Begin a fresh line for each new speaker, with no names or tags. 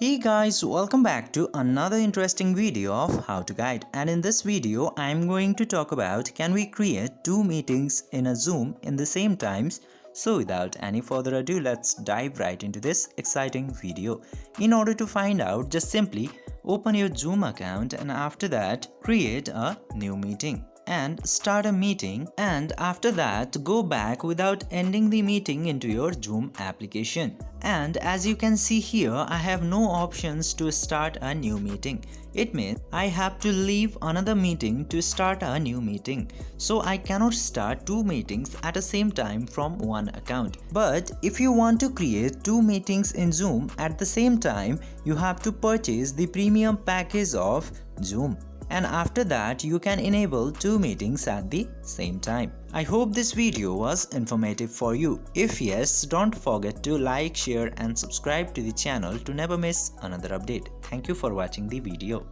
Hey guys, welcome back to another interesting video of how to guide, and in this video I'm going to talk about can we create two meetings in a Zoom in the same times. So without any further ado, let's dive right into this exciting video. In order to find out, just simply open your Zoom account and after that create a new meeting and start a meeting, and after that go back without ending the meeting into your Zoom application. And as you can see here, I have no options to start a new meeting. It means I have to leave another meeting to start a new meeting. So I cannot start two meetings at the same time from one account. But if you want to create two meetings in Zoom at the same time, you have to purchase the premium package of Zoom. And after that you can enable two meetings at the same time. I hope this video was informative for you. If yes, don't forget to like, share and subscribe to the channel to never miss another update. Thank you for watching the video.